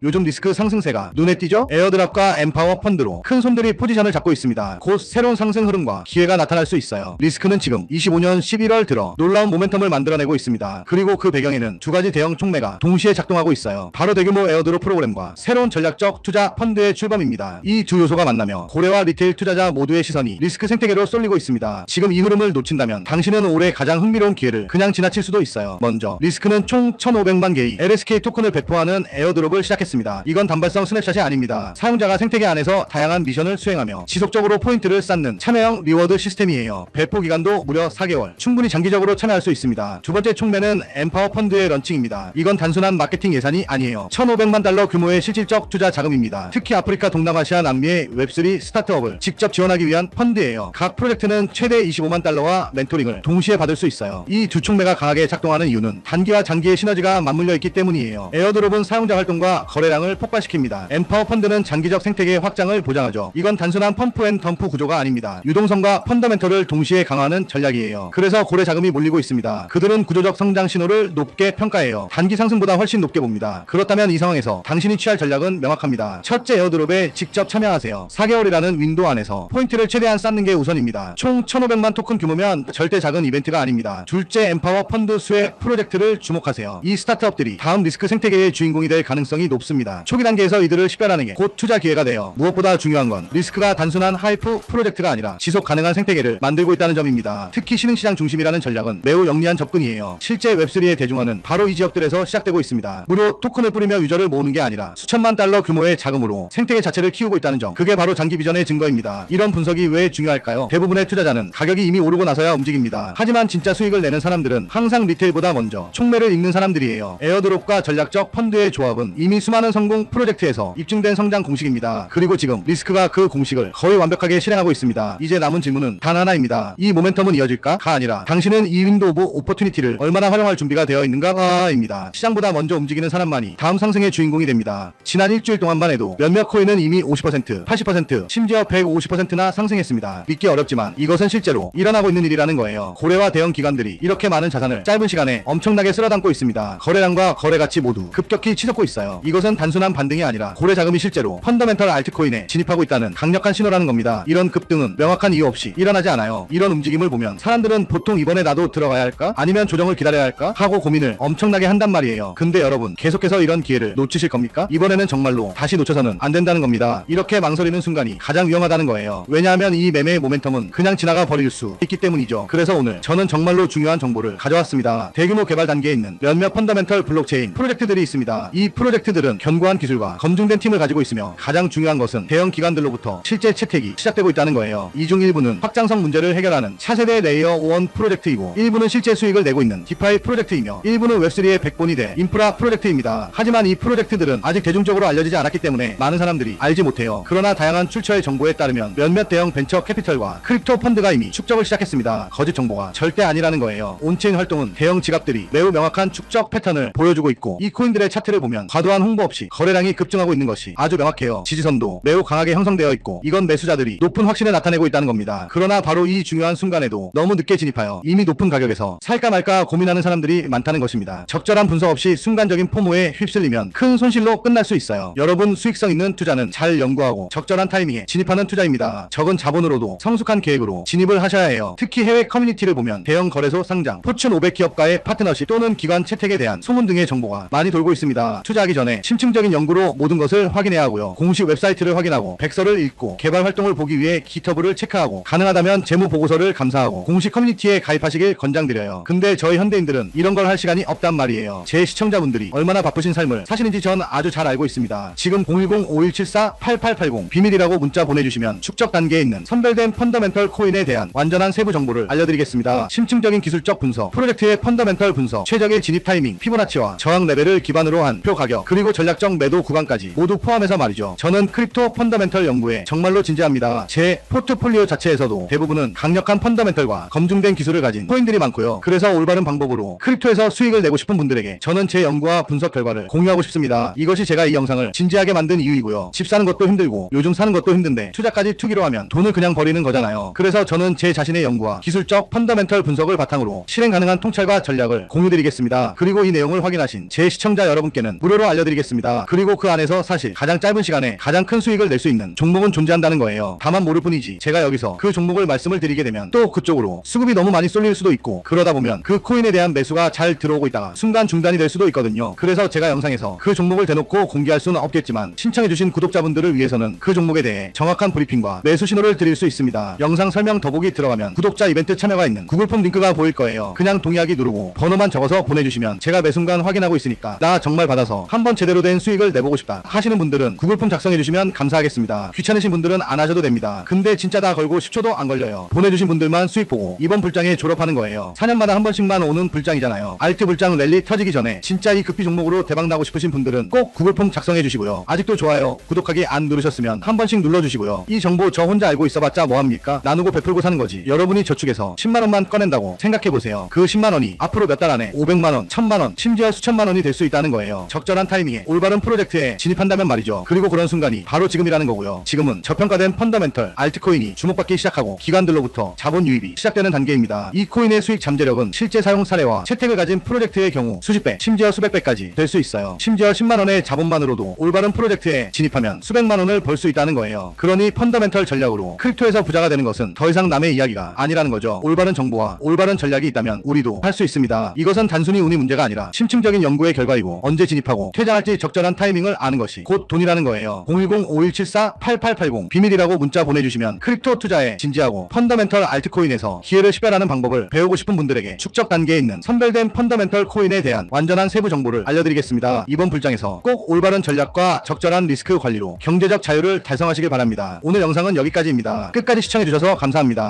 요즘 리스크 상승세가 눈에 띄죠? 에어드랍과 엠파워 펀드로 큰 손들이 포지션을 잡고 있습니다. 곧 새로운 상승 흐름과 기회가 나타날 수 있어요. 리스크는 지금 25년 11월 들어 놀라운 모멘텀을 만들어내고 있습니다. 그리고 그 배경에는 두 가지 대형 촉매가 동시에 작동하고 있어요. 바로 대규모 에어드롭 프로그램과 새로운 전략적 투자 펀드의 출범입니다. 이 두 요소가 만나며 고래와 리테일 투자자 모두의 시선이 리스크 생태계로 쏠리고 있습니다. 지금 이 흐름을 놓친다면 당신은 올해 가장 흥미로운 기회를 그냥 지나칠 수도 있어요. 먼저 리스크는 총 1,500만 개의 LSK 토큰을 배포하는 에어드롭을 시작했습니다. 이건 단발성 스냅샷이 아닙니다. 사용자가 생태계 안에서 다양한 미션을 수행하며 지속적으로 포인트를 쌓는 참여형 리워드 시스템이에요. 배포 기간도 무려 4개월. 충분히 장기적으로 참여할 수 있습니다. 두 번째 촉매는 엠파워 펀드의 런칭입니다. 이건 단순한 마케팅 예산이 아니에요. 1,500만 달러 규모의 실질적 투자 자금입니다. 특히 아프리카, 동남아시아, 남미의 웹3 스타트업을 직접 지원하기 위한 펀드예요. 각 프로젝트는 최대 25만 달러와 멘토링을 동시에 받을 수 있어요. 이 두 촉매가 강하게 작동하는 이유는 단기와 장기의 시너지가 맞물려 있기 때문이에요. 에어드롭은 사용자 활동과 거래량을 폭발시킵니다. 엠파워 펀드는 장기적 생태계의 확장을 보장하죠. 이건 단순한 펌프 앤 덤프 구조가 아닙니다. 유동성과 펀더멘털을 동시에 강화하는 전략이에요. 그래서 고래 자금이 몰리고 있습니다. 그들은 구조적 성장 신호를 높게 평가해요. 단기 상승보다 훨씬 높게 봅니다. 그렇다면 이 상황에서 당신이 취할 전략은 명확합니다. 첫째, 에어드롭에 직접 참여하세요. 4개월이라는 윈도우 안에서 포인트를 최대한 쌓는 게 우선입니다. 총 1,500만 토큰 규모면 절대 작은 이벤트가 아닙니다. 둘째, 엠파워 펀드 수혜 프로젝트를 주목하세요. 이 스타트업들이 다음 리스크 생태계의 주인공이 될 가능성이 높습니다. 초기 단계에서 이들을 식별하는 게 곧 투자 기회가 돼요. 무엇보다 중요한 건 리스크가 단순한 하이프 프로젝트가 아니라 지속 가능한 생태계를 만들고 있다는 점입니다. 특히 신흥시장 중심이라는 전략은 매우 영리한 접근이에요. 실제 웹3의 대중화는 바로 이 지역들에서 시작되고 있습니다. 무료 토큰을 뿌리며 유저를 모으는 게 아니라 수천만 달러 규모의 자금으로 생태계 자체를 키우고 있다는 점, 그게 바로 장기 비전의 증거입니다. 이런 분석이 왜 중요할까요? 대부분의 투자자는 가격이 이미 오르고 나서야 움직입니다. 하지만 진짜 수익을 내는 사람들은 항상 리테일보다 먼저 촉매를 읽는 사람들이에요. 에어드롭과 전략적 펀드의 조합은 이미 수많은 성공 프로젝트에서 입증된 성장 공식입니다. 그리고 지금 리스크가 그 공식을 거의 완벽하게 실행하고 있습니다. 이제 남은 질문은 단 하나입니다. 이 모멘텀은 이어질까?가 아니라 당신은 이 윈도우 오브 오퍼튜니티를 얼마나 활용할 준비가 되어 있는가?입니다. 시장보다 먼저 움직이는 사람만이 다음 상승의 주인공이 됩니다. 지난 일주일 동안만 해도 몇몇 코인은 이미 50%, 80%, 심지어 150%나 상승했습니다. 믿기 어렵지만 이것은 실제로 일어나고 있는 일이라는 거예요. 고래와 대형 기관들이 이렇게 많은 자산을 짧은 시간에 엄청나게 쓸어담고 있습니다. 거래량과 거래 가치 모두 급격히 치솟고 있어요. 이것은 단순한 반등이 아니라 고래 자금이 실제로 펀더멘털 알트코인에 진입하고 있다는 강력한 신호라는 겁니다. 이런 급등은 명확한 이유 없이 일어나지 않아요. 이런 움직임을 보면 사람들은 보통 이번에 나도 들어가야 할까? 아니면 조정을 기다려야 할까? 하고 고민을 엄청나게 한단 말이에요. 근데 여러분, 계속해서 이런 기회를 놓치실 겁니까? 이번에는 정말로 다시 놓쳐서는 안 된다는 겁니다. 이렇게 망설이는 순간이 가장 위험하다는 거예요. 왜냐하면 이 매매의 모멘텀은 그냥 지나가 버릴 수 있기 때문이죠. 그래서 오늘 저는 정말로 중요한 정보를 가져왔습니다. 대규모 개발 단계에 있는 몇몇 펀더멘털 블록체인 프로젝트들이 있습니다. 이 프로젝트들은 견고한 기술과 검증된 팀을 가지고 있으며 가장 중요한 것은 대형 기관들로부터 실제 채택이 시작되고 있다는 거예요. 이 중 일부는 확장성 문제를 해결하는 차세대 레이어 1 프로젝트이고, 일부는 실제 수익을 내고 있는 디파이 프로젝트이며, 일부는 웹3의 백본이 될 인프라 프로젝트입니다. 하지만 이 프로젝트들은 아직 대중적으로 알려지지 않았기 때문에 많은 사람들이 알지 못해요. 그러나 다양한 출처의 정보에 따르면 몇몇 대형 벤처 캐피털과 크립토 펀드가 이미 축적을 시작했습니다. 거짓 정보가 절대 아니라는 거예요. 온체인 활동은 대형 지갑들이 매우 명확한 축적 패턴을 보여주고 있고, 이 코인들의 차트를 보면 과도한 홍보 없이 거래량이 급증하고 있는 것이 아주 명확해요. 지지선도 매우 강하게 형성되어 있고, 이건 매수자들이 높은 확신을 나타내고 있다는 겁니다. 그러나 바로 이 중요한 순간에도 너무 늦게 진입하여 이미 높은 가격에서 살까 말까 고민하는 사람들이 많다는 것입니다. 적절한 분석 없이 순간적인 포모에 휩쓸리면 큰 손실로 끝날 수 있어요. 여러분, 수익성 있는 투자는 잘 연구하고 적절한 타이밍에 진입하는 투자입니다. 적은 자본으로도 성숙한 계획으로 진입을 하셔야 해요. 특히 해외 커뮤니티를 보면 대형 거래소 상장, 포춘 500 기업과의 파트너십 또는 기관 채택에 대한 소문 등의 정보가 많이 돌고 있습니다. 투자하기 전에 심층적인 연구로 모든 것을 확인해야 하고요. 공식 웹사이트를 확인하고, 백서를 읽고, 개발 활동을 보기 위해 기터브를 체크하고, 가능하다면 재무 보고서를 감사하고 공식 커뮤니티에 가입하시길 권장드려요. 근데 저희 현대인들은 이런 걸 할 시간이 없단 말이에요. 제 시청자분들이 얼마나 바쁘신 삶을 사시는지 전 아주 잘 알고 있습니다. 지금 010-5174-8880 비밀이라고 문자 보내주시면 축적 단계에 있는 선별된 펀더멘털 코인에 대한 완전한 세부 정보를 알려드리겠습니다. 심층적인 기술적 분석, 프로젝트의 펀더멘털 분석, 최적의 진입 타이밍, 피보나치와 저항 레벨을 기반으로 한 표 가격, 그리고 전략적 매도 구간까지 모두 포함해서 말이죠. 저는 크립토 펀더멘털 연구에 정말로 진지합니다. 제 포트폴리오 자체에서도 대부분은 강력한 펀더멘털과 검증된 기술을 가진 코인들이 많고요. 그래서 올바른 방법으로 크립토에서 수익을 내고 싶은 분들에게 저는 제 연구와 분석 결과를 공유하고 싶습니다. 이것이 제가 이 영상을 진지하게 만든 이유이고요. 집 사는 것도 힘들고 요즘 사는 것도 힘든데 투자까지 투기로 하면 돈을 그냥 버리는 거잖아요. 그래서 저는 제 자신의 연구와 기술적 펀더멘털 분석을 바탕으로 실행 가능한 통찰과 전략을 공유드리겠습니다. 그리고 이 내용을 확인하신 제 시청자 여러분께는 무료로 알려드리겠습니다. 알려드리겠습니다. 그리고 그 안에서 사실 가장 짧은 시간에 가장 큰 수익을 낼 수 있는 종목은 존재한다는 거예요. 다만 모를 뿐이지 제가 여기서 그 종목을 말씀을 드리게 되면 또 그쪽으로 수급이 너무 많이 쏠릴 수도 있고, 그러다 보면 그 코인에 대한 매수가 잘 들어오고 있다가 순간 중단이 될 수도 있거든요. 그래서 제가 영상에서 그 종목을 대놓고 공개할 수는 없겠지만 신청해주신 구독자분들을 위해서는 그 종목에 대해 정확한 브리핑과 매수 신호를 드릴 수 있습니다. 영상 설명 더보기 들어가면 구독자 이벤트 참여가 있는 구글폼 링크가 보일 거예요. 그냥 동의하기 누르고 번호만 적어서 보내주시면 제가 매 순간 확인하고 있으니까 나 정말 받아서 한번 제대로 된 수익을 내보고 싶다 하시는 분들은 구글폼 작성해주시면 감사하겠습니다. 귀찮으신 분들은 안 하셔도 됩니다. 근데 진짜 다 걸고 10초도 안 걸려요. 보내주신 분들만 수익 보고 이번 불장에 졸업하는 거예요. 4년마다 한 번씩만 오는 불장이잖아요. 알트 불장 랠리 터지기 전에 진짜 이 급비 종목으로 대박 나고 싶으신 분들은 꼭 구글폼 작성해주시고요. 아직도 좋아요, 구독하기 안 누르셨으면 한 번씩 눌러주시고요. 이 정보 저 혼자 알고 있어봤자 뭐합니까? 나누고 베풀고 사는 거지. 여러분이 저축해서 10만원만 꺼낸다고 생각해보세요. 그 10만원이 앞으로 몇 달 안에 500만원, 1000만원, 심지어 수천만원이 될 수 있다는 거예요. 적절한 타이밍에 올바른 프로젝트에 진입한다면 말이죠. 그리고 그런 순간이 바로 지금이라는 거고요. 지금은 저평가된 펀더멘털 알트코인이 주목받기 시작하고 기관들로부터 자본 유입이 시작되는 단계입니다. 이 코인의 수익 잠재력은 실제 사용 사례와 채택을 가진 프로젝트의 경우 수십 배, 심지어 수백 배까지 될 수 있어요. 심지어 10만원의 자본만으로도 올바른 프로젝트에 진입하면 수백만원을 벌 수 있다는 거예요. 그러니 펀더멘털 전략으로 크립토에서 부자가 되는 것은 더 이상 남의 이야기가 아니라는 거죠. 올바른 정보와 올바른 전략이 있다면 우리도 할 수 있습니다. 이것은 단순히 운이 문제가 아니라 심층적인 연구의 결과이고, 언제 진입하고 퇴장할지 적절한 타이밍을 아는 것이 곧 돈이라는 거예요. 010-5174-8880 비밀이라고 문자 보내주시면 크립토 투자에 진지하고 펀더멘털 알트코인에서 기회를 식별하는 방법을 배우고 싶은 분들에게 축적 단계에 있는 선별된 펀더멘털 코인에 대한 완전한 세부 정보를 알려드리겠습니다. 이번 불장에서 꼭 올바른 전략과 적절한 리스크 관리로 경제적 자유를 달성하시길 바랍니다. 오늘 영상은 여기까지입니다. 끝까지 시청해주셔서 감사합니다.